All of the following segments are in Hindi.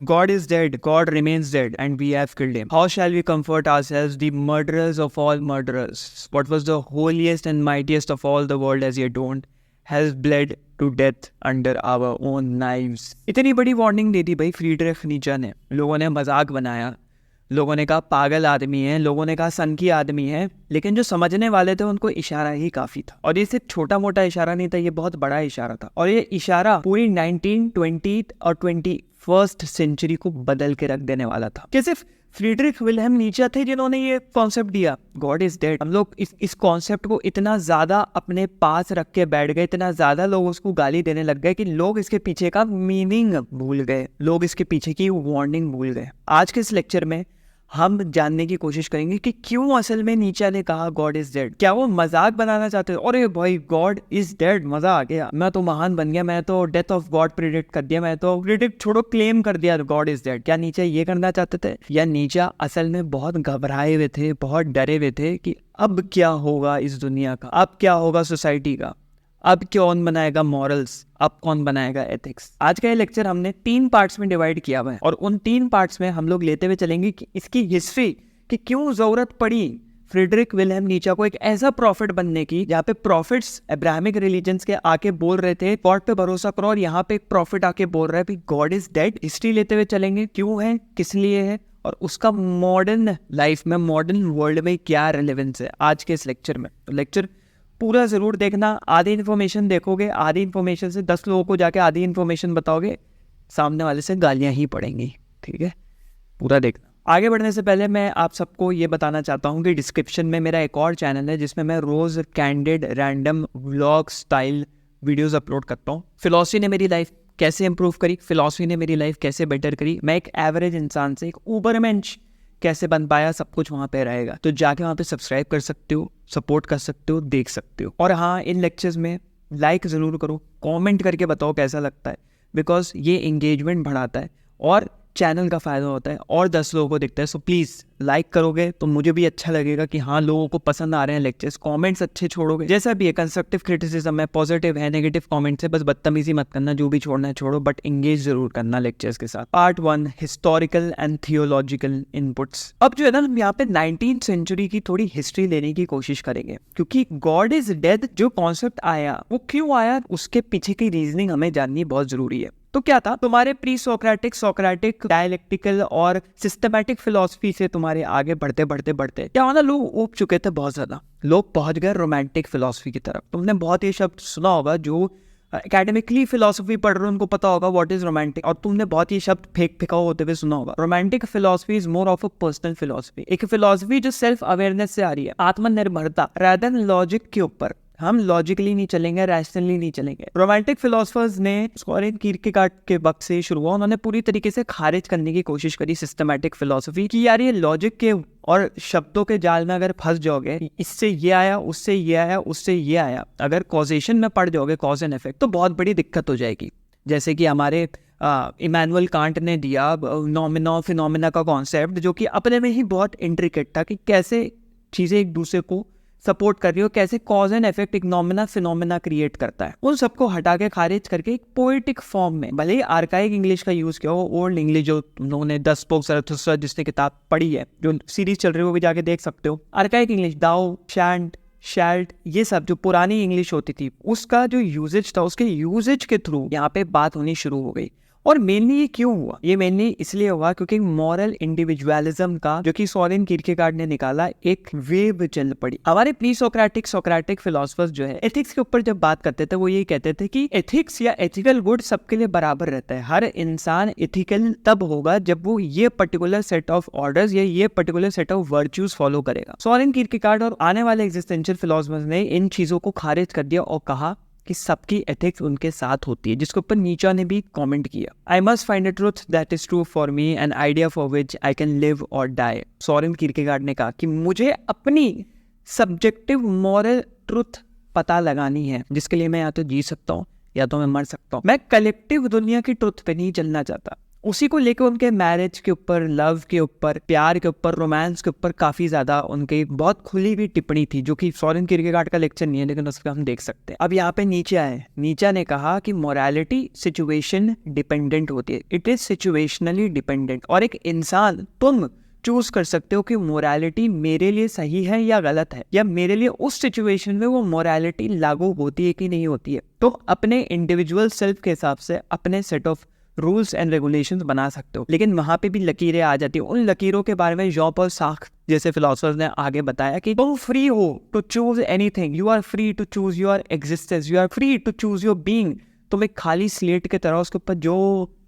God is dead, God remains dead, and we have killed him. How shall we comfort ourselves, the murderers of all murderers? What was the holiest and mightiest of all the world as yet dawned, has bled to death under our own knives. इतनी बड़ी वार्निंग दे दी भाई फ्रीडरिख नीचे ने। लोगों ने मजाक बनाया, लोगों ने कहा पागल आदमी है, लोगों ने कहा सनकी आदमी है, लेकिन जो समझने वाले थे उनको इशारा ही काफी था। और ये सिर्फ छोटा मोटा इशारा नहीं था, ये बहुत बड़ा इशारा था। और ये इशारा पूरी 19th, 20th और 21st सेंचुरी को बदल के रख देने वाला था। कि सिर्फ फ्रीडरिख विल्हेम नीचे थे जिन्होंने ये कॉन्सेप्ट दिया, गॉड इज डेड। हम लोग इस कॉन्सेप्ट को इतना ज्यादा अपने पास रख के बैठ गए, इतना ज्यादा लोग उसको गाली देने लग गए कि लोग इसके पीछे का मीनिंग भूल गए, लोग इसके पीछे की वार्निंग भूल गए। आज के इस लेक्चर में हम जानने की कोशिश करेंगे कि क्यों असल में नीचे ने कहा गॉड इज डेड। क्या वो मजाक बनाना चाहते थे, अरे भाई गॉड इज डेड, मजा आ गया, मैं तो महान बन गया, मैं तो डेथ ऑफ गॉड प्रिडिक्ट कर दिया, मैं तो प्रिडिक्ट छोड़ो क्लेम कर दिया गॉड इज डेड। क्या नीचे ये करना चाहते थे, या नीचे असल में बहुत घबराए हुए थे, बहुत डरे हुए थे कि अब क्या होगा इस दुनिया का, अब क्या होगा सोसाइटी का, अब कौन बनाएगा मॉरल्स, अब कौन बनाएगा एथिक्स। आज का ये लेक्चर हमने 3 पार्ट्स में डिवाइड किया हुआ है और उन 3 पार्ट्स में हम लोग लेते हुए चलेंगे कि इसकी हिस्ट्री, कि क्यों जरूरत पड़ी फ्रीडरिख विल्हेम नीचे को एक ऐसा प्रॉफिट बनने की, जहाँ पे प्रॉफिट्स अब्राहमिक रिलीजन्स के आके बोल रहे थे गॉड पे भरोसा करो, और यहाँ पे एक प्रॉफिट आके बोल रहा है गॉड इज डेड। हिस्ट्री लेते हुए चलेंगे, क्यों है, किस लिए है, और उसका मॉडर्न लाइफ में, मॉडर्न वर्ल्ड में क्या रिलेवेंस है आज के इस लेक्चर में। तो लेक्चर पूरा जरूर देखना। आधी इन्फॉर्मेशन देखोगे, आधी इन्फॉर्मेशन से 10 लोगों को जाके आधी इन्फॉर्मेशन बताओगे, सामने वाले से गालियां ही पड़ेंगी, ठीक है, पूरा देखना। आगे बढ़ने से पहले मैं आप सबको ये बताना चाहता हूँ कि डिस्क्रिप्शन में मेरा एक और चैनल है जिसमें मैं रोज candid random vlog style videos upload करता हूँ। फिलॉसफी ने मेरी लाइफ कैसे इंप्रूव करी, फिलॉसफी ने मेरी लाइफ कैसे बेटर करी, मैं एक एवरेज इंसान से एक ऊबरमेंश कैसे बन पाया, सब कुछ वहाँ पे रहेगा। तो जाके वहाँ पे सब्सक्राइब कर सकते हो, सपोर्ट कर सकते हो, देख सकते हो। और हाँ, इन लेक्चर्स में लाइक ज़रूर करो, कमेंट करके बताओ कैसा लगता है, बिकॉज ये एंगेजमेंट बढ़ाता है और चैनल का फ़ायदा होता है और 10 लोगों को दिखता है। सो प्लीज़ लाइक करोगे तो मुझे भी अच्छा लगेगा कि हाँ लोगों को पसंद आ रहे हैं लेक्चर्स। कमेंट्स अच्छे छोड़ोगे, जैसा भी है, कंस्ट्रक्टिव क्रिटिसिज्म है, पॉजिटिव है, नेगेटिव कमेंट्स है, बस बदतमीजी मत करना, जो भी छोड़ना है छोड़ो, बट एंगेज जरूर करना लेक्चर्स के साथ। Part 1, historical and theological inputs. अब जो है ना, हम यहाँ पे 19th सेंचुरी की थोड़ी हिस्ट्री लेने की कोशिश करेंगे, क्योंकि गॉड इज डेड जो कॉन्सेप्ट आया वो क्यों आया, उसके पीछे की रीजनिंग हमें जाननी बहुत जरूरी है। तो क्या था, तुम्हारे प्री सोक्रेटिक, सोक्रेटिक, डायलेक्टिकल और सिस्टमैटिक फिलॉसफी से तुम्हारे आगे बढ़ते बढ़ते बढ़ते क्या होना, लोग ऊब चुके थे बहुत ज्यादा, लोग पहुंच गए रोमांटिक फिलॉसफी की तरफ। तुमने बहुत ये शब्द सुना होगा, जो एकेडमिकली फिलॉसफी पढ़ रहे हो उनको पता होगा व्हाट इज रोमांटिक, और तुमने बहुत ये शब्द फेंकाओ होते हुए सुना होगा। Romantic philosophy is more of a personal philosophy, एक फिलॉसफी जो सेल्फ अवेयरनेस से आ रही है, आत्मनिर्भरता, रादर देन लॉजिक के ऊपर। हम लॉजिकली नहीं चलेंगे, रैशनली नहीं चलेंगे। रोमांटिक फिलोसफर्स ने सोरेन किरकेगार्ड के वक्त से शुरू हुआ, उन्होंने पूरी तरीके से खारिज करने की कोशिश करी सिस्टमैटिक फिलोसफी की, यार ये लॉजिक के और शब्दों के जाल में अगर फंस जाओगे, इससे ये आया, उससे ये आया, उससे ये आया, अगर कॉजेशन में पड़ जाओगे, कॉज एंड इफेक्ट, तो बहुत बड़ी दिक्कत हो जाएगी। जैसे कि हमारे इमैनुअल कांट ने दिया नॉमिना फिनोमिना का कॉन्सेप्ट, जो कि अपने में ही बहुत इंट्रिकेट था कि कैसे चीजें एक दूसरे को सपोर्ट कर रही हो, कैसे कॉज एंड इफेक्ट एक नॉमिना फिनोमिना क्रिएट करता है। उन सबको हटा के खारिज करके एक पोएटिक फॉर्म में, भले ही आर्काइक इंग्लिश का यूज किया हो, ओल्ड इंग्लिश जो उन्होंने 10 स्पोक ज़रथुस्ट्रा जिसने किताब पढ़ी है, जो सीरीज चल रही है वो भी जाके देख सकते हो। आर्काइक इंग्लिश, दाओ, शैंट, शैल्ट, ये सब जो पुरानी इंग्लिश होती थी, उसका जो यूजेज था, उसके यूजेज के थ्रू यहाँ पे बात होनी शुरू हो गई। और मेनली ये क्यों हुआ, ये मेनली इसलिए हुआ क्योंकि मॉरल इंडिविजुअलिज्म का, जो कि सोरेन किरकेगार्ड ने निकाला, एक वेव चल पड़ी। हमारे प्री सोक्रेटिक, सोक्रेटिक फिलोसफर्स जो है एथिक्स के ऊपर जब बात करते थे, वो यही कहते थे कि एथिक्स या एथिकल गुड सबके लिए बराबर रहता है। हर इंसान एथिकल तब होगा जब वो ये पर्टिकुलर सेट ऑफ ऑर्डर्स या ये particular set of virtues follow करेगा। सोरेन किरकेगार्ड और आने वाले एग्जिस्टेंशियल फिलोसफर्स ने इन चीजों को खारिज कर दिया और कहा कि सबकी एथिक्स उनके साथ होती है, जिसके ऊपर नीचा ने भी कमेंट किया, I must find a truth that is true for me, an idea for which I can live और डाई। सोरेन किरकेगार्ड ने कहा कि मुझे अपनी सब्जेक्टिव मॉरल ट्रूथ पता लगानी है, जिसके लिए मैं या तो जी सकता हूँ या तो मैं मर सकता हूँ। मैं कलेक्टिव दुनिया की ट्रुथ पे नहीं चलना चाहता। उसी को लेकर उनके मैरिज के ऊपर, लव के ऊपर, प्यार के ऊपर, रोमांस के ऊपर काफ़ी ज़्यादा उनकी बहुत खुली हुई टिप्पणी थी, जो कि सोरेन किरकेगार्ड का लेक्चर नहीं है लेकिन उसका हम देख सकते हैं। अब यहाँ पे नीचे आए, नीचे ने कहा कि मोरालिटी सिचुएशन डिपेंडेंट होती है, इट इज सिचुएशनली डिपेंडेंट। और एक इंसान, तुम चूज कर सकते हो कि मोरालिटी मेरे लिए सही है या गलत है, या मेरे लिए उस सिचुएशन में वो मोरालिटी लागू होती है कि नहीं होती है। तो अपने इंडिविजुअल सेल्फ के हिसाब से अपने set of rules and regulations बना सकते हो, लेकिन वहां पे भी लकीरें आ जाती है। उन लकीरों के बारे में जॉन पॉल सार्त्रे जैसे फिलोसोफर्स ने आगे बताया कि तुम फ्री हो to choose anything, you are free to choose your existence, you are free to choose your being. तुम एक खाली स्लेट की तरह उसके ऊपर जो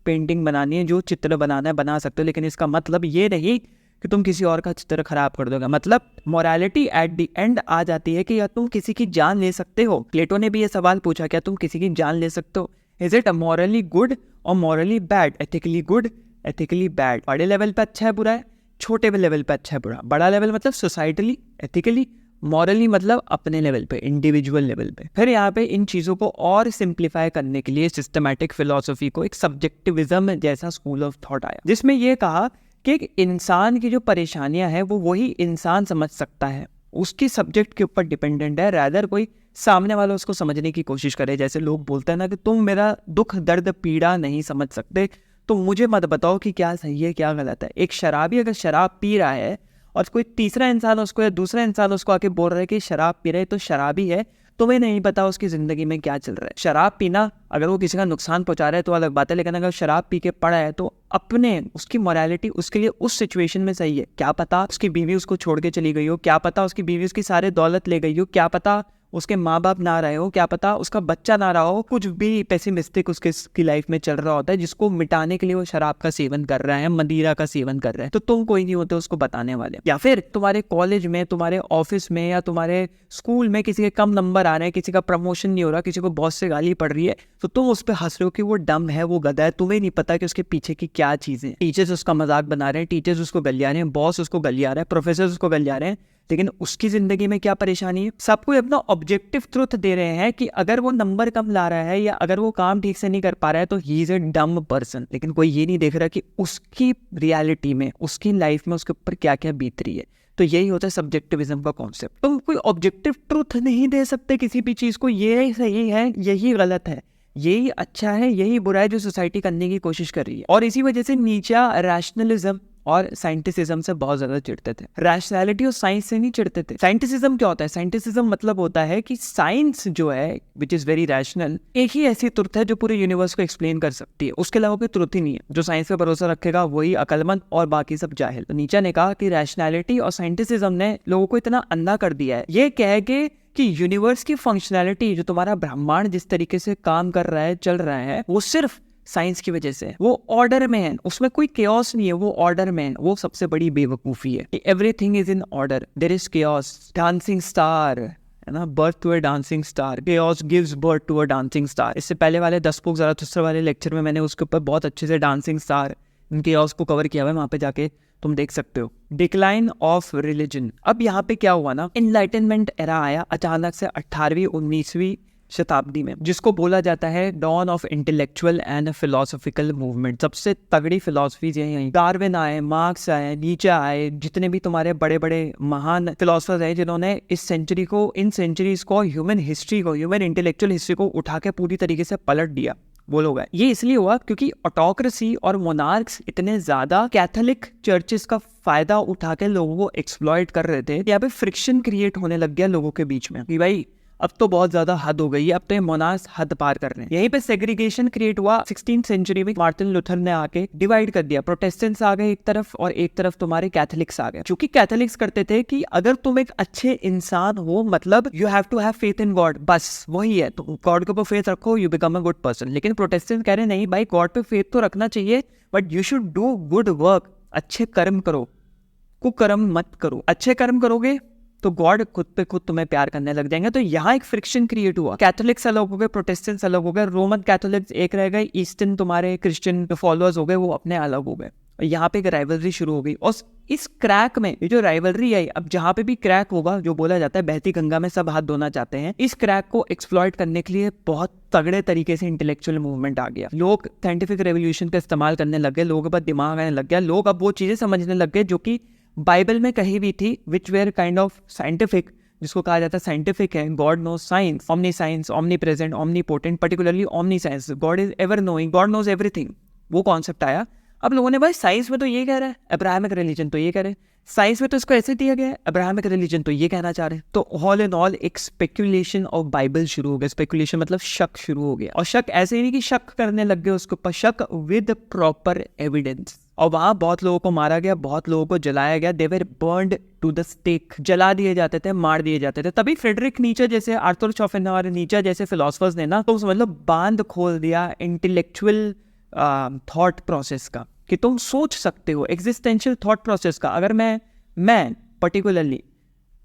पेंटिंग बनानी है, जो चित्र बनाना है, बना सकते हो, लेकिन इसका मतलब ये नहीं कि तुम किसी और का चित्र खराब कर दोगे। मतलब मोरालिटी एट द एंड आ जाती है कि या तुम किसी की जान ले सकते हो। प्लेटो ने भी ये सवाल पूछा, क्या तुम किसी की जान ले सकते हो? इज इट मॉरली गुड और morally bad, ethically good, ethically bad? बड़े लेवल पे अच्छा है बुरा है, छोटे लेवल पे अच्छा है बुरा। बड़ा लेवल मतलब सोसाइटली, एथिकली, मॉरली मतलब अपने लेवल पे, इंडिविजुअल लेवल पे। फिर यहाँ पे इन चीज़ों को और सिंप्लीफाई करने के लिए सिस्टमैटिक फिलोसफी को एक सब्जेक्टिविज्म जैसा स्कूल ऑफ थॉट आया, जिसमें यह कहा कि एक इंसान की जो परेशानियां हैं वो वही इंसान समझ सकता है, उसकी सब्जेक्ट के ऊपर डिपेंडेंट है, रादर कोई सामने वाला उसको समझने की कोशिश करे। जैसे लोग बोलते हैं ना कि तुम मेरा दुख दर्द पीड़ा नहीं समझ सकते, तो मुझे मत बताओ कि क्या सही है क्या गलत है। एक शराबी अगर शराब पी रहा है और कोई तीसरा इंसान उसको या दूसरा इंसान उसको आके बोल रहा है कि शराब पी रहा है तो शराबी है, तुम्हें नहीं पता उसकी ज़िंदगी में क्या चल रहा है। शराब पीना अगर वो किसी का नुकसान पहुंचा रहा है तो अलग बात है, लेकिन अगर शराब पी के पड़ा है तो अपने उसकी मोरालिटी उसके लिए उस सिचुएशन में सही है। क्या पता उसकी बीवी उसको छोड़ के चली गई हो, क्या पता उसकी बीवी उसकी सारे दौलत ले गई हो, क्या पता उसके माँ बाप ना रहे हो, क्या पता उसका बच्चा ना रहा हो, कुछ भी पेसिमिस्टिक उसकी लाइफ में चल रहा होता है, जिसको मिटाने के लिए वो शराब का सेवन कर रहा है, मदिरा का सेवन कर रहा है। तो तुम कोई नहीं होते उसको बताने वाले। या फिर तुम्हारे कॉलेज में, तुम्हारे ऑफिस में या तुम्हारे स्कूल में किसी के कम नंबर आ रहे हैं, किसी का प्रमोशन नहीं हो रहा, किसी को बॉस से गाली पड़ रही है, तो तुम उस पर हंस रहे हो कि वो डम है, वो गधा है। तुम्हें नहीं पता कि उसके पीछे की क्या चीजें। टीचर्स उसका मजाक बना रहे हैं, टीचर्स उसको गलिया रहे हैं, बॉस उसको गलिया रहा है, प्रोफेसर उसको गलिया रहे हैं, लेकिन उसकी जिंदगी में क्या परेशानी है। सबको अपना ऑब्जेक्टिव ट्रुथ दे रहे हैं कि अगर वो नंबर कम ला रहा है या अगर वो काम ठीक से नहीं कर पा रहा है तो ही इज अ डम पर्सन। लेकिन कोई ये नहीं देख रहा कि उसकी रियलिटी में, उसकी लाइफ में उसके ऊपर क्या क्या बीत रही है। तो यही होता है सब्जेक्टिविज्म का कॉन्सेप्ट। तुम कोई ऑब्जेक्टिव ट्रुथ नहीं दे सकते किसी भी चीज को, ये सही है यही गलत है, यही अच्छा है यही बुरा है, जो सोसाइटी करने की कोशिश कर रही है। और इसी वजह से नीचे रैशनलिज्म और साइंटिसिज्म से बहुत ज्यादा चिढ़ते थे। रैशनैलिटी और साइंस से नहीं चिढ़ते थे। साइंटिसिज्म क्या होता है? साइंटिसिज्म मतलब होता है कि साइंस जो है विच इज वेरी रैशनल, एक ही ऐसी ट्रुथ है जो पूरे यूनिवर्स को एक्सप्लेन कर सकती है, उसके अलावा कोई ट्रुथ ही नहीं है। जो साइंस पे भरोसा रखेगा वही अकलमंद और बाकी सब जाहिल। तो नीचे ने कहा कि रैशनैलिटी और साइंटिसिज्म ने लोगों को इतना अंधा कर दिया है, ये कह के कि यूनिवर्स की फंक्शनैलिटी, जो तुम्हारा ब्रह्मांड जिस तरीके से काम कर रहा है, चल रहा है, वो सिर्फ साइंस की वजह से। वो ऑर्डर में है, उसमें कोई केओस नहीं है, वो ऑर्डर में है। वो सबसे बड़ी बेवकूफी है। Everything is in order, there is chaos. Dancing star है ना, birth to a dancing star, chaos gives birth to a dancing star. इससे पहले वाले 10 स्पोक ज़राथुस्त्र वाले लेक्चर में मैंने उसके ऊपर बहुत अच्छे से डांसिंग स्टार, इन केओस को कवर किया हुआ है, वहां पे जाके तुम देख सकते हो। Decline of religion. अब यहाँ पे क्या हुआ ना, इनलाइटनमेंट एरा आया अचानक से 18वीं 19वीं शताब्दी में, जिसको बोला जाता है dawn of intellectual and philosophical movement. सबसे तगड़ी फिलोसफीज यही, डार्विन आए, मार्क्स आए, नीचे आए, जितने भी तुम्हारे बड़े बड़े महान फिलोसफर्स हैं जिन्होंने इस सेंचुरी को, इन सेंचुरीज को, ह्यूमन हिस्ट्री को, ह्यूमन इंटेलेक्चुअल हिस्ट्री को उठा के पूरी तरीके से पलट दिया, वो लोग हैं। ये इसलिए हुआ क्योंकि ऑटोक्रेसी और मोनार्क्स इतने ज्यादा कैथोलिक चर्चेस का फायदा उठा के लोगों को एक्सप्लॉइट कर रहे थे। यहाँ पे फ्रिक्शन क्रिएट होने लग गया लोगों के बीच में कि भाई अब तो बहुत ज्यादा हद हो गई है, अब तो ये मोनार्क्स हद पार कर रहे हैं। यहीं पे सेग्रीगेशन क्रिएट हुआ 16th सेंचुरी में। मार्टिन लूथर ने आके डिवाइड कर दिया, प्रोटेस्टेंट्स आ गए एक तरफ और एक तरफ तुम्हारे कैथोलिक्स आ गए। क्योंकि कैथोलिक्स करते थे कि अगर तुम एक अच्छे इंसान हो, मतलब you have to have faith in God, बस वही है, तुम गॉड के ऊपर फेथ रखो, you become a good person. लेकिन प्रोटेस्टेंट्स कह रहे नहीं भाई, गॉड पे फेथ तो रखना चाहिए, but you should do good work, अच्छे कर्म करो, कुकर्म मत करो। अच्छे कर्म करोगे तो गॉड खुद पे खुद तुम्हें प्यार करने लग जाएंगे। तो यहाँ एक फ्रिक्शन क्रिएट हुआ, कैथोलिक्स अलग हो गए, प्रोटेस्टेंट्स अलग हो गए, रोमन कैथोलिक्स एक रह गए, ईस्टर्न तुम्हारे क्रिश्चियन फॉलोअर्स हो गए, वो अपने अलग हो गए। और यहाँ पे एक राइवलरी शुरू हो गई। और इस क्रैक में ये जो राइवलरी आई, अब जहाँ पे भी क्रैक होगा, जो बोला जाता है बहती गंगा में सब हाथ धोना चाहते हैं, इस क्रैक को एक्सप्लॉइट करने के लिए बहुत तगड़े तरीके से इंटेलेक्चुअल मूवमेंट आ गया। लोग साइंटिफिक रेवोल्यूशन का इस्तेमाल करने लग गए, लोगों के पास दिमाग आने लग गया, लोग अब वो चीज़ें समझने लग गए जो कि बाइबल में कही भी थी, which were kind of scientific, जिसको कहा जाता है साइंटिफिक है। God knows science, omni present, omni potent, particularly omni science, God is ever knowing, God knows everything, वो कॉन्सेप्ट आया। अब लोगों ने भाई साइंस में तो ये कह रहा है, अब्राहमिक रिलीजन तो ये कह रहे हैं, साइंस में तो इसको ऐसे दिया गया है, अब्राहमिक रिलीजन तो ये कहना चाह रहे हैं। तो ऑल इन ऑल एक स्पेकुलेशन ऑफ बाइबल शुरू हो गया। स्पेकुलेशन मतलब शक शुरू हो गया, और शक ऐसे ही नहीं कि शक करने लग गए उसके ऊपर, शक विद प्रॉपर एविडेंस। और वहां बहुत लोगों को मारा गया, बहुत लोगों को जलाया गया, दे वर बर्न्ड टू द स्टेक, जला दिए जाते थे, मार दिए जाते थे। तभी फ्रेडरिक नीचे जैसे, आर्थर शोपेनहावर, नीचे जैसे फिलोसफर्स ने ना, तो मतलब बांध खोल दिया इंटेलेक्चुअल थॉट प्रोसेस का, कि तुम सोच सकते हो, एग्जिस्टेंशियल थॉट प्रोसेस का। अगर मैं पर्टिकुलरली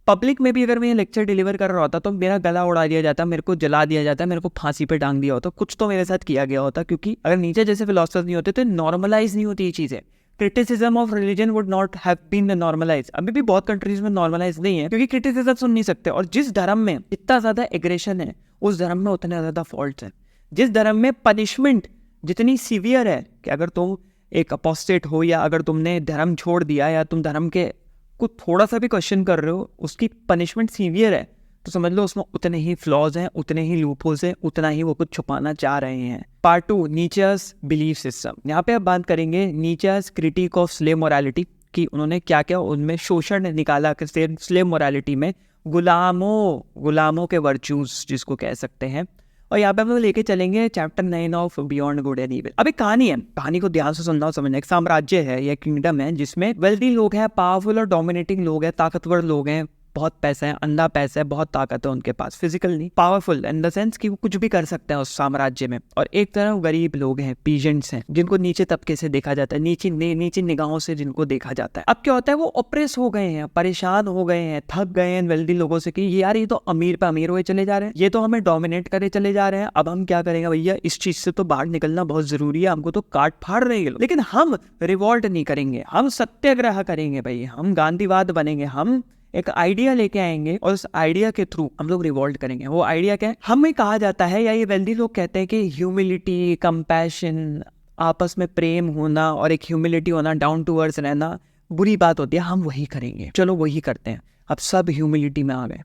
पब्लिक में भी अगर मैं ये लेक्चर डिलीवर कर रहा होता तो मेरा गला उड़ा दिया जाता, मेरे को जला दिया जाता, मेरे को फांसी पे टांग दिया होता, कुछ तो मेरे साथ किया गया होता। क्योंकि अगर नीचे जैसे फिलोसफर्स नहीं होते तो नॉर्मलाइज नहीं होती ये चीज़ें। Criticism of religion would not have been normalise. अभी भी बहुत कंट्रीज में नॉर्मलाइज नहीं है, क्योंकि क्रिटिसिज्म सुन नहीं सकते। और जिस धर्म में इतना ज़्यादा एग्रेशन है, उस धर्म में उतने ज़्यादा फॉल्ट है। जिस धर्म में पनिशमेंट जितनी सीवियर है कि अगर तुम एक अपोस्टेट हो, या अगर तुमने धर्म छोड़ दिया, या तुम धर्म के को थोड़ा सा भी क्वेश्चन कर रहे हो, उसकी पनिशमेंट सीवियर है, तो समझ लो उसमें उतने ही फ्लॉज हैं, उतने ही लूपहोल्स हैं, उतना ही वो कुछ छुपाना चाह रहे हैं। Part 2, niches belief system. यहाँ पे अब बात करेंगे niches critic of slave morality कि उन्होंने क्या क्या उनमें शोषण निकाला स्लेव मोरालिटी में, गुलामों के वर्च्यूज जिसको कह सकते हैं। और यहाँ पे हम लोग लेके चलेंगे chapter 9 of beyond good and evil. अब एक कहानी है, कहानी को ध्यान से सुनना और समझना। एक साम्राज्य है या किंगडम है जिसमें वेल्दी लोग हैं, पावरफुल और डोमिनेटिंग लोग हैं, ताकतवर लोग हैं, बहुत पैसा है, अंधा पैसा है, बहुत ताकत है उनके पास, फिजिकल नहीं, पावरफुल इन द सेंस कि वो कुछ भी कर सकते हैं उस साम्राज्य में। और एक तरफ गरीब लोग हैं, पीजेंट्स हैं, जिनको नीचे तबके से देखा जाता है, नीचे निगाहों से जिनको देखा जाता है। अब क्या होता है, वो ऑप्रेस हो गए हैं, परेशान हो गए हैं, थक गए हैं वेल्दी लोगों से कि यार ये तो अमीर पे अमीर हुए चले जा रहे हैं, ये तो हमें डोमिनेट करे चले जा रहे हैं। अब हम क्या करेंगे भैया, इस चीज से तो बाहर निकलना बहुत जरूरी है, हमको तो काट फाड़ रहे हैं। लेकिन हम रिवॉल्ट नहीं करेंगे, हम सत्याग्रह करेंगे भाई, हम गांधीवाद बनेंगे, हम एक आइडिया लेके आएंगे और उस आइडिया के थ्रू हम लोग रिवॉल्ट करेंगे। वो आइडिया क्या है, हमें कहा जाता है, या ये वेल्दी लोग कहते हैं कि ह्यूमिलिटी, कंपैशन, आपस में प्रेम होना और एक ह्यूमिलिटी होना, डाउन टू अर्थ रहना बुरी बात होती है, हम वही करेंगे, चलो वही करते हैं। अब सब ह्यूमिलिटी में आ गए,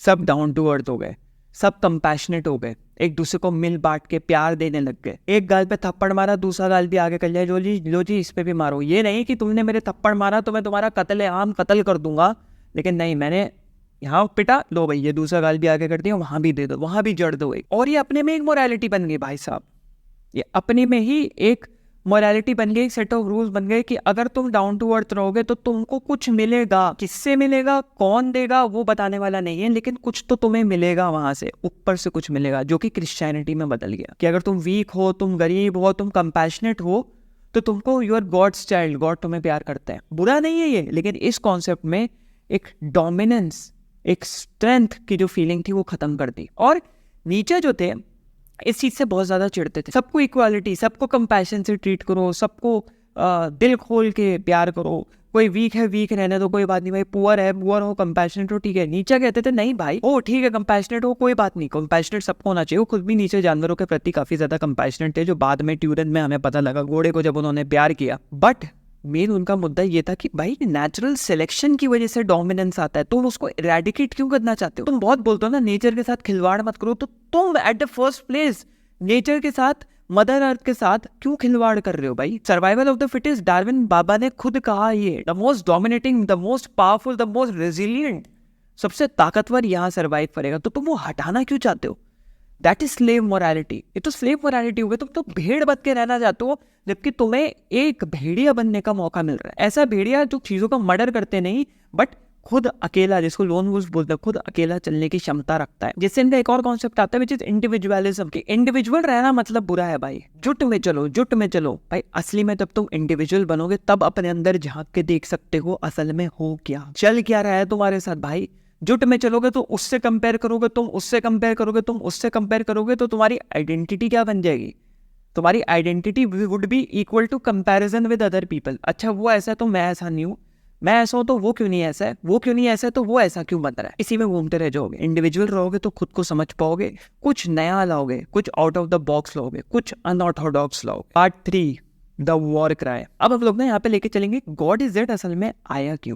सब डाउन टू अर्थ हो गए, सब कंपैशनेट हो गए, एक दूसरे को मिल बांट के प्यार देने लग गए। एक गाल पे थप्पड़ मारा, दूसरा गाल भी आगे कर लिया, लो जी इस पे भी मारो। ये नहीं कि तुमने मेरे थप्पड़ मारा तो मैं तुम्हारा कत्ले-आम कत्ल कर दूंगा, लेकिन नहीं, मैंने यहाँ पिटा, लो भाई ये दूसरा गाल भी आगे कर दिया, वहां भी दे दो, वहां भी जड़ दो। और ये अपने में एक मोरालिटी बन गई भाई साहब, ये अपने में ही एक मोरालिटी बन गई, सेट ऑफ रूल्स बन गए कि अगर तुम डाउन टू अर्थ रहोगे तो तुमको कुछ मिलेगा। किससे मिलेगा, कौन देगा, वो बताने वाला नहीं है, लेकिन कुछ तो तुम्हें मिलेगा, वहां से ऊपर से कुछ मिलेगा, जो कि क्रिश्चियनिटी में बदल गया कि अगर तुम वीक हो, तुम गरीब हो, तुम कंपैशनेट हो, तो तुमको यूर गॉड्स चाइल्ड, गॉड तुम्हें प्यार करता है। बुरा नहीं है ये, लेकिन इस कॉन्सेप्ट में एक डोमिनेंस, एक स्ट्रेंथ की जो फीलिंग थी वो खत्म कर दी। और नीचे जो थे इस चीज से बहुत ज्यादा चिढ़ते थे, सबको इक्वालिटी, सबको कंपैशन से ट्रीट करो, सबको दिल खोल के प्यार करो, कोई वीक है वीक रहने दो, कोई बात नहीं भाई, पुअर है पुअर हो, कंपैशनेट हो, ठीक है। नीचे कहते थे नहीं भाई, ओ ठीक है कंपैशनेट हो, कोई बात नहीं, कंपैशनेट सबको होना चाहिए। वो खुद भी नीचे जानवरों के प्रति काफी ज्यादा कंपैशनेट थे, जो बाद में ट्यूरन में हमें पता लगा, घोड़े को जब उन्होंने प्यार किया। बट मेन उनका मुद्दा ये था कि भाई नेचुरल सिलेक्शन की वजह से डोमिनेंस आता है, तुम उसको इरेडिकेट क्यों करना चाहते हो? तुम बहुत बोलते हो ना नेचर के साथ खिलवाड़ मत करो, तो तुम at the first place nature के साथ, मदर अर्थ के साथ क्यों खिलवाड़ कर रहे हो भाई? Survival of the fittest, Darwin बाबा ने खुद कहा, ये the most dominating, the most powerful, the most resilient, सबसे ताकतवर यहाँ सर्वाइव करेगा, तो तुम वो हटाना क्यों चाहते हो? That is slave morality. ये तो स्लेव मोरालिटी हो गई, तुम तो भेड़ बन के रहना चाहते हो, जबकि तुम्हें एक भेड़िया बनने का मौका मिल रहा है। ऐसा भेड़िया जो चीजों का मर्डर करते नहीं, बट खुद अकेला, जिसको लोन वुल्फ बोलते हैं, खुद अकेला चलने की क्षमता रखता है। जिससे इनका एक और कॉन्सेप्ट आता है विच इज इंडिविजुअलिज्म, कि इंडिविजुअल रहना मतलब बुरा है भाई, जुट में चलो, जुट में चलो भाई। असली में जब तुम इंडिविजुअल बनोगे तब अपने अंदर झांक के देख सकते हो असल में हो क्या, चल क्या रहा है तुम्हारे साथ भाई। जुट में चलोगे तो उससे कंपेयर करोगे, तुम उससे कंपेयर करोगे, तुम उससे कंपेयर करोगे, तो तुम्हारी आइडेंटिटी क्या बन जाएगी? तुम्हारी identity would be equal to comparison with other people. अच्छा वो ऐसा है तो मैं ऐसा नहीं हूँ, मैं ऐसा हूँ तो वो क्यों नहीं ऐसा है, वो क्यों नहीं ऐसा है तो वो ऐसा क्यों बन रहा है। इसी में घूमते रह जाओगे। इंडिविजुअल रहोगे तो खुद को समझ पाओगे, कुछ नया लाओगे, कुछ आउट ऑफ द बॉक्स लाओगे, कुछ अनऑर्थोडॉक्स लाओगे। Part 3 the war cry. अब हम लोग ना यहाँ पे लेके चलेंगे गॉड इज डेड असल में आया क्यों,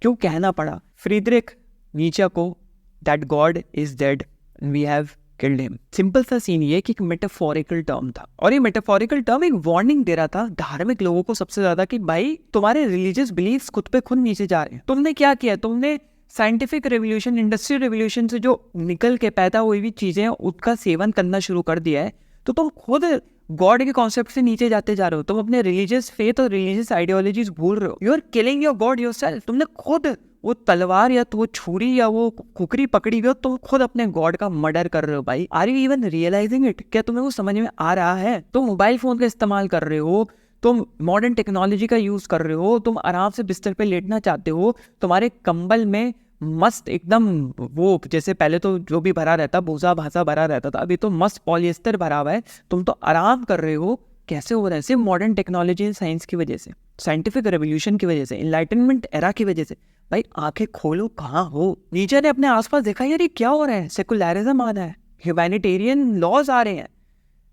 क्यों कहना पड़ा फ्रीडरिक नीचे को that God is dead we have killed him. Simple सा सीन ये कि एक मेटाफोरिकल टर्म था, और ये मेटाफोरिकल टर्म एक वार्निंग दे रहा था धार्मिक लोगों को सबसे ज्यादा कि भाई तुम्हारे रिलीजियस बिलीफ्स खुद पे खुद नीचे जा रहे हैं। तुमने क्या किया, तुमने साइंटिफिक रेवोल्यूशन, इंडस्ट्रियल रेवोल्यूशन से जो निकल के पैदा हुई हुई चीजें उसका सेवन करना शुरू कर दिया है, तो तुम खुद गॉड के कॉन्सेप्ट से नीचे जाते जा रहे हो। तुम अपने रिलीजियस फेथ और रिलीजियस आइडियोलॉजीज भूल रहे हो। You are killing your God yourself. तुमने खुद वो तलवार या तो वो छुरी या वो कुकरी पकड़ी हुई हो, तुम खुद अपने गॉड का मर्डर कर रहे हो भाई। Are you even realising it? क्या तुम्हें वो समझ में आ रहा है? तुम मोबाइल फोन का इस्तेमाल कर रहे हो, तुम मॉडर्न टेक्नोलॉजी का यूज कर रहे हो, तुम आराम से बिस्तर पे लेटना चाहते हो, तुम्हारे कंबल में मस्त एकदम वो जैसे पहले तो जो भी भरा रहता भूसा भासा भरा रहता था, अभी तो मस्त पॉलिएस्टर भरा हुआ है, तुम तो आराम कर रहे हो। कैसे हो रहा है? सिर्फ मॉडर्न टेक्नोलॉजी एंड साइंस की वजह से, साइंटिफिक रेवोल्यूशन की वजह से, इनलाइटनमेंट एरा की वजह से। भाई आंखें खोलो, कहाँ हो? नीचे ने अपने आसपास देखा यार ये क्या हो रहा है, सेकुलरिज्म आ रहा है, ह्यूमैनिटेरियन लॉज आ रहे हैं,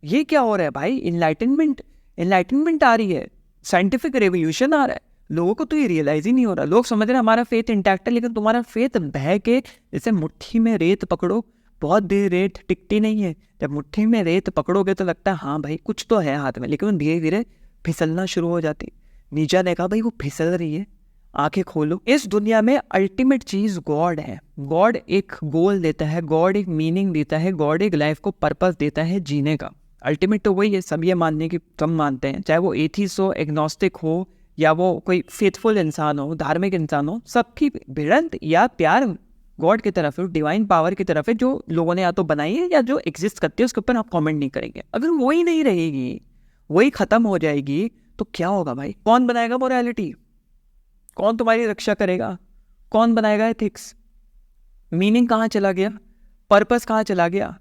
ये क्या हो रहा है भाई? इनलाइटनमेंट आ रही है, साइंटिफिक रेवोल्यूशन आ रहा है। लोगों को तो ये रियलाइज ही नहीं हो रहा। लोग समझ रहे हैं हमारा फेथ इंटैक्ट है, लेकिन तुम्हारा फेथ बह के जैसे मुट्ठी में रेत पकड़ो, बहुत देर रेत टिकती नहीं है। जब मुट्ठी में रेत पकड़ोगे तो लगता है हाँ भाई कुछ तो है हाथ में, लेकिन धीरे धीरे फिसलना शुरू हो जाती। नीचा ने कहा भाई वो फिसल रही है, आंखें खोलो। इस दुनिया में अल्टीमेट चीज गॉड है। गॉड एक गोल देता है, गॉड एक मीनिंग देता है, गॉड एक लाइफ को पर्पस देता है जीने का। अल्टीमेट तो वही है, सब ये मानने की सब मानते हैं, चाहे वो एथीस्ट हो, एग्नोस्टिक हो, या वो कोई फेथफुल इंसान हो, धार्मिक इंसान हो, सबकी भिड़ंत या प्यार गॉड की तरफ है, डिवाइन पावर की तरफ है, जो लोगों ने या तो बनाई है या जो एग्जिस्ट करती है उसके ऊपर आप कमेंट नहीं करेंगे। अगर वही नहीं रहेगी, वही खत्म हो जाएगी, तो क्या होगा भाई? कौन बनाएगा मोरालिटी? कौन तुम्हारी रक्षा करेगा? कौन बनाएगा एथिक्स? मीनिंग कहाँ चला गया? पर्पस कहाँ चला गया?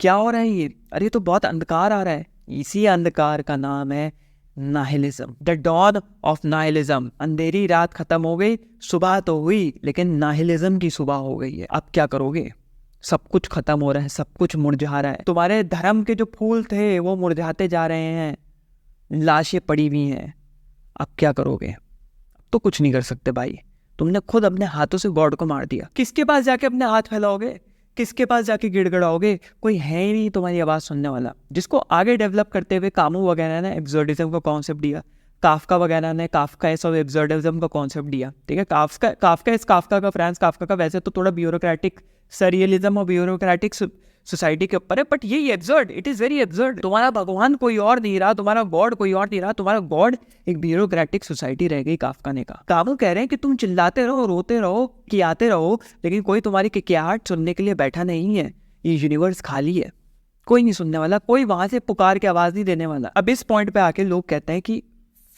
क्या हो रहा है ये? अरे तो बहुत अंधकार आ रहा है। इसी अंधकार का नाम है nihilism, the dawn of nihilism. अंधेरी रात खत्म हो गई, सुबह तो हुई, लेकिन नाहिलिज्म की सुबह हो गई है। अब क्या करोगे? सब कुछ खत्म हो रहा है, सब कुछ मुरझा रहा है। तुम्हारे धर्म के जो फूल थे वो मुरझाते जा रहे हैं, लाशें पड़ी हुई हैं। अब क्या करोगे? अब तो कुछ नहीं कर सकते भाई। तुमने खुद अपने हाथों से गॉड को मार दिया। किसके पास जाके अपने हाथ फैलाओगे? किसके पास जाके गिड़गड़ाओगे? कोई है ही नहीं तुम्हारी आवाज़ सुनने वाला। जिसको आगे डेवलप करते हुए कामू वगैरह ने एब्सर्डिज्म का कॉन्सेप्ट दिया, काफ्का वगैरह ने काफ्काइस और एब्सर्डिज्म का कॉन्सेप्ट दिया, ठीक है। काफ्का का फ्रांस काफ्का का वैसे तो थोड़ा ब्यूरोक्रेटिक सरियलिज्म और ब्यूरोक्रेटिक सोसाइटी के ऊपर है, बट ये absurd, it is very absurd. तुम्हारा भगवान कोई और नहीं रहा, तुम्हारा गॉड कोई और नहीं रहा, तुम्हारा गॉड एक ब्यूरोक्रेटिक सोसाइटी रह गई। काफ्का ने कहा। काबू कह रहे हैं कि तुम चिल्लाते रहो, रोते रहो, कियाते रहो, लेकिन कोई तुम्हारी किकियाहट सुनने के लिए बैठा नहीं है। ये यूनिवर्स खाली है, कोई नहीं सुनने वाला, कोई वहां से पुकार के आवाज नहीं देने वाला। अब इस पॉइंट पे आके लोग कहते हैं कि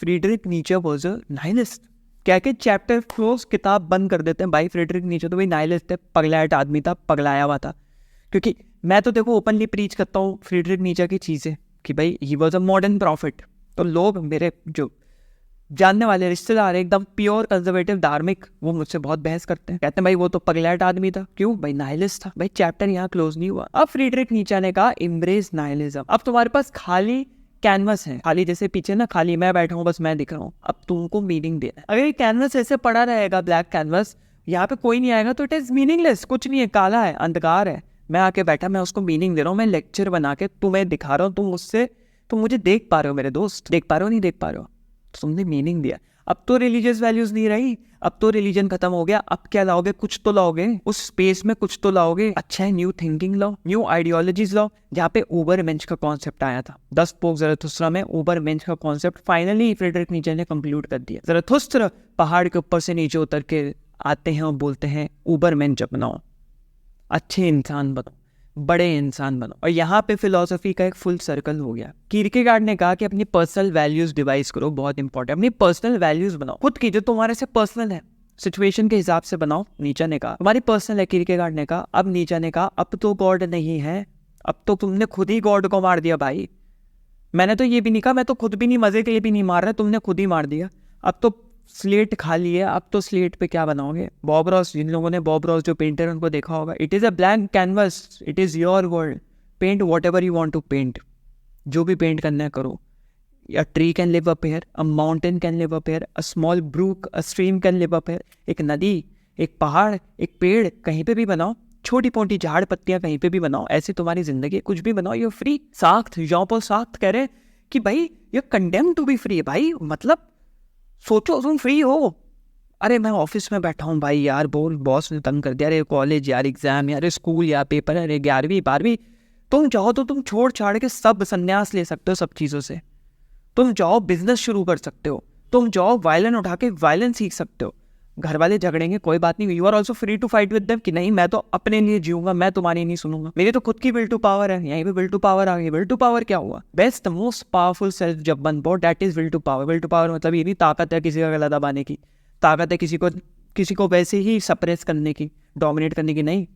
फ्रीडरिक नीचे वाज अ नाइलिस्ट, क्या के चैप्टर क्लोज, किताब बंद कर देते हैं। भाई फ्रीडरिक नीचे तो भाई नाइलिस्ट है, पगलाइट आदमी था, पगलाया हुआ था। क्योंकि मैं तो देखो ओपनली प्रीच करता हूँ फ्रीडरिक नीचे की चीज़ें कि भाई he was a modern profit. तो लोग, मेरे जो जानने वाले रिश्तेदार एकदम प्योर कंजर्वेटिव धार्मिक, वो मुझसे बहुत बहस करते हैं, कहते हैं भाई वो तो पगलैट आदमी था। क्यों भाई? नाइलिस्ट था। भाई चैप्टर यहाँ क्लोज नहीं हुआ। अब फ्रीडरिक नीचे ने कहा इम्ब्रेस नाइलिज्म। अब तुम्हारे पास खाली कैनवस है, खाली जैसे पीछे ना खाली मैं बैठा हूँ, बस मैं दिख रहा हूँ। अब तुमको मीनिंग देना है। अगर ये कैनवस ऐसे पड़ा रहेगा, ब्लैक कैनवस, यहाँ पे कोई नहीं आएगा, तो इट इज मीनिंगलेस। कुछ नहीं है, काला है, अंधकार है। मैं आके बैठा, मैं उसको मीनिंग दे रहा हूँ, मैं लेक्चर बना के तुम्हें दिखा रहा हूँ, तुम मुझे देख पा रहे हो मेरे दोस्त, देख पा रहे हो नहीं देख पा रहे हो? तो तुमने मीनिंग दिया। अब तो रिलीजियस वैल्यूज नहीं रही, अब तो रिलीजन खत्म हो गया। अब क्या लाओगे? कुछ तो लाओगे उस स्पेस में, कुछ तो लाओगे। अच्छा है, न्यू थिंकिंग लाओ, न्यू आइडियोलॉजीज लाओ। जहाँ पे ऊबर मेंच का कॉन्सेप्ट आया था 10 पोप ज़रथुस्त्रा में, ऊबर मेंच का कॉन्सेप्ट फाइनली फ्रीडरिक नीचे ने कंक्लूड कर दिया। ज़रथुस्त्र पहाड़ के ऊपर से नीचे उतर के आते हैं और बोलते हैं ऊबर मेंच अपनाओ, अच्छे इंसान बनो, बड़े इंसान बनो। और यहाँ पे फिलॉसफी का एक फुल सर्कल हो गया। कीर्केगार्ड ने कहा कि अपनी पर्सनल वैल्यूज डिवाइस करो, बहुत इंपॉर्टेंट। अपनी पर्सनल वैल्यूज बनाओ, खुद की, जो तुम्हारे से पर्सनल है, सिचुएशन के हिसाब से बनाओ। नीचा ने कहा तुम्हारी पर्सनल है, कीर्केगार्ड ने कहा। अब नीचा ने कहा अब तो गॉड नहीं है, अब तो तुमने खुद ही गॉड को मार दिया भाई। मैंने तो ये भी नहीं कहा, मैं तो खुद भी नहीं मजे के लिए भी नहीं मार रहा, तुमने खुद ही मार दिया। अब तो स्लेट खाली है, अब तो स्लेट पे क्या बनाओगे? बॉब रॉस, जिन लोगों ने बॉब रॉस जो पेंटर उनको देखा होगा, it is a blank canvas, it is your world, paint whatever you want to paint, जो भी पेंट करना है करो। A tree can live up here, a mountain can live up here, a small brook, a stream can live up here. एक नदी, एक पहाड़, एक पेड़, कहीं पे भी बनाओ, छोटी मोटी झाड़ पत्तियां कहीं पे भी बनाओ, ऐसी तुम्हारी जिंदगी, कुछ भी बनाओ, you're free। साख्त, जॉन पॉल साख्त कह रहे हैं कि भाई you're condemned to be free। भाई मतलब सोचो तुम फ्री हो। अरे मैं ऑफिस में बैठा हूँ भाई यार, बॉस ने तंग कर दिया, अरे कॉलेज यार, एग्जाम यार, स्कूल यार, पेपर, अरे 11वीं 12वीं, तुम चाहो तो तुम छोड़ छाड़ के सब संन्यास ले सकते हो सब चीज़ों से। तुम जाओ बिजनेस शुरू कर सकते हो, तुम जाओ वायलिन उठा के वायलिन सीख सकते हो। घर वाले झगड़ेंगे कोई बात नहीं, you are also free to fight with them कि नहीं मैं तो अपने लिए जीऊंगा, मैं तुम्हारी नहीं सुनूंगा, मेरी तो खुद की विल टू पावर है। यहीं पे विल टू पावर आ गई। विल टू पावर क्या हुआ? बेस्ट मोस्ट पावरफुल सेल्फ जब बन पाओ, that is will to power. Will to power मतलब ये नहीं ताकत है किसी का गला दबाने की, ताकत है किसी को वैसे ही सप्रेस करने की, डोमिनेट करने की, नहीं।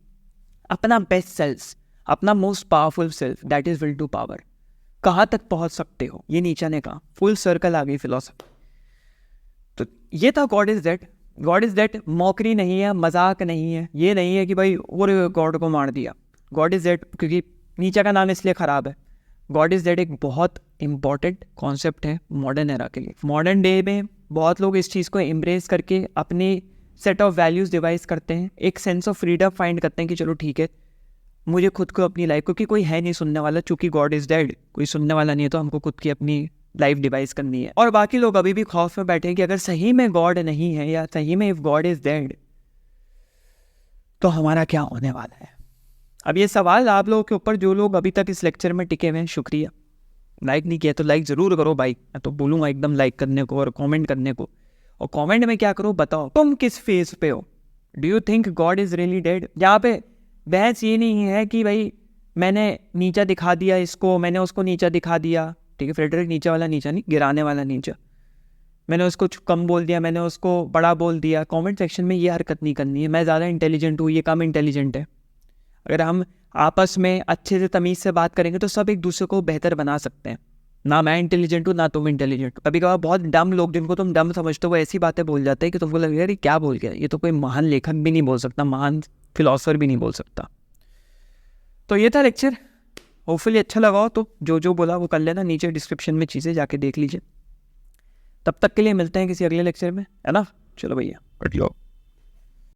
अपना बेस्ट सेल्फ, अपना most powerful self, that is will to power. कहाँ तक पहुंच सकते हो, ये नीचा ने कहा। फुल सर्कल आ गई फिलॉसफी। तो ये था God is dead. God is dead मौकरी नहीं है, मजाक नहीं है, ये नहीं है कि भाई और गॉड को मार दिया। गॉड इज डेड क्योंकि नीचा का नाम इसलिए ख़राब है। गॉड इज डेड एक बहुत इंपॉर्टेंट कॉन्सेप्ट है मॉडर्न एरा के लिए। मॉडर्न डे में बहुत लोग इस चीज़ को एम्ब्रेस करके अपने सेट ऑफ वैल्यूज़ डिवाइस करते हैं, एक सेंस ऑफ फ्रीडम फाइंड करते हैं कि चलो ठीक है, मुझे खुद को अपनी लाइफ, क्योंकि कोई है नहीं सुनने वाला, चूंकि गॉड इज डेड, कोई सुनने वाला नहीं है, तो हमको खुद की अपनी लाइफ डिवाइस करनी है। और बाकी लोग अभी भी खौफ में बैठे हैं कि अगर सही में गॉड नहीं है, या सही में इफ गॉड इज डेड तो हमारा क्या होने वाला है। अब ये सवाल आप लोगों के ऊपर, जो लोग अभी तक इस लेक्चर में टिके हुए हैं, शुक्रिया। लाइक नहीं किया तो लाइक ज़रूर करो भाई, मैं तो बोलूँगा एकदम लाइक करने को और कॉमेंट करने को। और कॉमेंट में क्या करो, बताओ तुम किस फेज पे हो। Do you think God is really dead? यहाँ पे बहस ये नहीं है कि भाई मैंने नीचा दिखा दिया इसको, मैंने उसको नीचा दिखा दिया, ठीक है, फ्रेडरिक नीचा वाला नीचा नहीं, गिराने वाला नीचा, मैंने उसको कम बोल दिया, मैंने उसको बड़ा बोल दिया। कमेंट सेक्शन में ये हरकत नहीं करनी है। मैं ज़्यादा इंटेलिजेंट हूँ, ये कम इंटेलिजेंट है। अगर हम आपस में अच्छे से तमीज़ से बात करेंगे तो सब एक दूसरे को बेहतर बना सकते हैं। ना मैं इंटेलिजेंट हूँ ना तुम इंटेलिजेंट हो। कभी कभार बहुत डम लोग, जिनको तुम डम समझते हो, वो ऐसी बातें बोल जाते हैं कि तुमको लगेगा यार क्या बोल गया, ये तो कोई महान लेखक भी नहीं बोल सकता, महान फिलोसोफर भी नहीं बोल सकता। तो ये था लेक्चर, होपफुली अच्छा लगा हो तो जो बोला वो कर लेना, नीचे डिस्क्रिप्शन में चीज़ें जाके देख लीजिए। तब तक के लिए मिलते हैं किसी अगले लेक्चर में, है ना। चलो भैया।